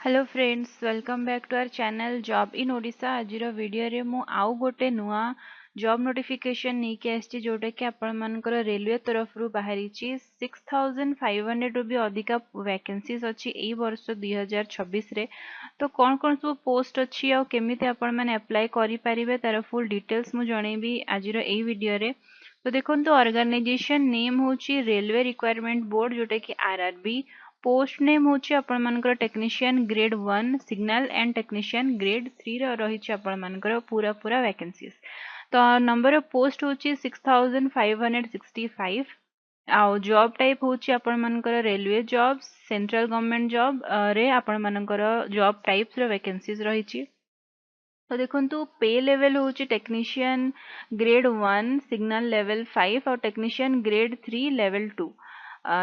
Hello friends, welcome back to our channel job in Odisha. आज वीडियो रे मु आउ गोटे नुआ जॉब नोटिफिकेशन नहीं के आछि जोटा कि आपण मानकर रेलवे तरफ रु बाहरी 6500 रु भी अधिका वैकेंसीज अछि एई वर्ष 2026 रे। तो कौन कौन सब पोस्ट अछि आ केमिति आपण माने अप्लाई करि परिबे तार फुल डिटेल्स मु जणेबी आज एई वीडियो रे। तो देखो ऑर्गेनाइजेशन नेम होची रेलवे रिक्वायरमेंट बोर्ड जोटा कि आरआरबी। पोस्ट नेम होची आपण मानकर technician grade 1 signal and technician grade 3 रे रहिची आपण मानकर पूरा पूरा वैकेंसीज। तो नंबर ऑफ पोस्ट होची 6565 आउ जॉब टाइप होची आपण मानकर railway job central government job रे आपण मानकर जॉब टाइप्स रे वैकेंसीज रहिची। तो देखो पे लेवल होची टेक्नीशियन ग्रेड 1 सिग्नल लेवल 5 और technician grade 3 level 2।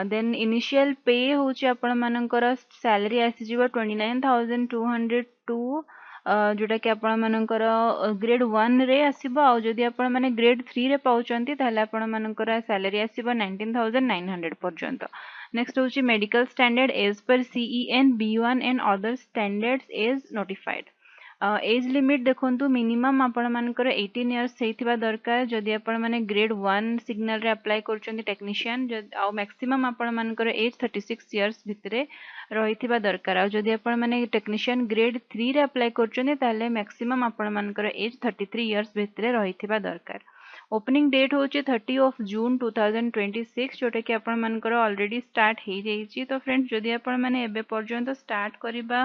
Then initial pay होची आपण मानकर सैलरी आसी जिवो 29202 जोटा कि आपण मानकर ग्रेड 1 रे आसीबो आ जदी आपण माने ग्रेड 3 रे पाउचंती ताले आपण मानकर सैलरी आसीबो 19900 पर्यंत। नेक्स्ट होची मेडिकल स्टैंडर्ड एज पर सीईएन बी1 and other standards as notified. Age limit देखो मिनिमम आपण मानकर 18 इयर्स हेतिबा दरकार जदि आपण माने ग्रेड 1 सिग्नल रे अप्लाई करचंती टेक्नीशियन आ मैक्सिमम आपण मानकर एज 36 इयर्स भितरे रहितिबा दरकार आ जदि आपण माने टेक्नीशियन ग्रेड 3 रे अप्लाई करचंती ताले मैक्सिमम आपण मानकर एज 33 इयर्स भितरे रहितिबा दरकार। ओपनिंग डेट होची 30 ऑफ जून 2026 जोटा कि आपण मानकर ऑलरेडी स्टार्ट हे जाईची। तो फ्रेंड्स जदि आपण माने एबे पर्यंत स्टार्ट करिबा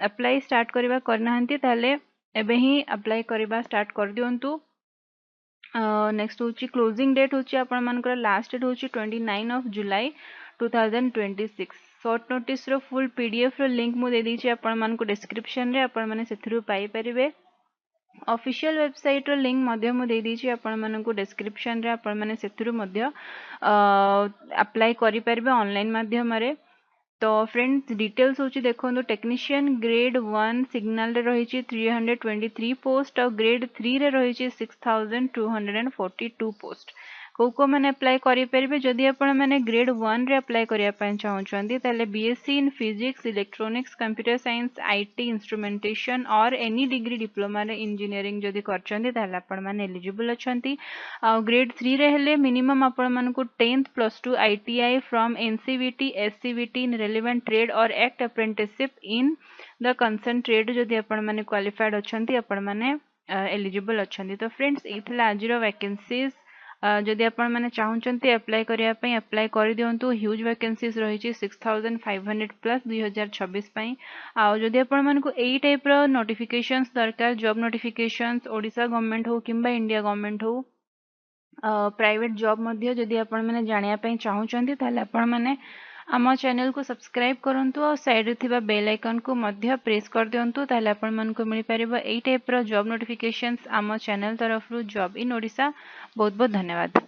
अप्लाई स्टार्ट करिबा करनाहंती ताले एबे ही अप्लाई करिबा स्टार्ट कर दियंतु। नेक्स्ट होची क्लोजिंग डेट होची आपण मानकर लास्ट डेट होची 29 ऑफ जुलाई 2026। शॉर्ट नोटिस रो फुल पीडीएफ रो लिंक मु दे दीची आपण मानको डिस्क्रिप्शन रे आपण माने सेथरु पाई परिबे। ऑफिशियल वेबसाइट रो लिंक मध्य मु दे दीची आपण मानको डिस्क्रिप्शन रे आपण माने सेथरु मध्य अप्लाई करि परिबे ऑनलाइन माध्यम रे। तो फ्रेंड्स डिटेल्स होची देखो टेक्नीशियन ग्रेड 1 सिग्नल रे रहिची 323 पोस्ट और ग्रेड 3 रे रहिची 6242 पोस्ट। को मैंने अप्लाई करि परिबे जदि आपण माने ग्रेड 1 रे अप्लाई करिया पय चाहउचंती ताले BSc in physics electronics computer science IT instrumentation और एनी डिग्री डिप्लोमा रे इंजीनियरिंग जदि करचंती ताले आपण माने एलिजिबल अछंती। आ ग्रेड 3 रे हेले मिनिमम आपण मानको 10th +2 ITI from NCVT SCVT in relevant trade और act apprenticeship in the concern trade जदि आपण माने क्वालिफाइड अछंती आपण माने एलिजिबल अछंती। तो फ्रेंड्स एथिला आजिरो वैकेंसीज जदि आपण माने चाहउचंती अप्लाई करिया पई अप्लाई करि दियंतु। ह्यूज वैकेंसीज रहिची 6500 प्लस 2026 पई। आ जदि आपण मानको एई टाइप रो नोटिफिकेशंस दरकार जॉब नोटिफिकेशंस ओडिसा गवर्नमेंट हो किंबा इंडिया गवर्नमेंट हो प्राइवेट जॉब मध्य जदि आपण माने जानिया पई चाहउचंती ताले आपण माने आम चैनल को सब्सक्राइब करंतु और साइड रे थिबा बेल आइकन को मध्य प्रेस कर दियंतु ताले आपण मानको मिलि परिबो एई टाइप रो जॉब नोटिफिकेशंस आम चैनल तरफ रु जॉब इन ओडिशा। बहुत बहुत धन्यवाद।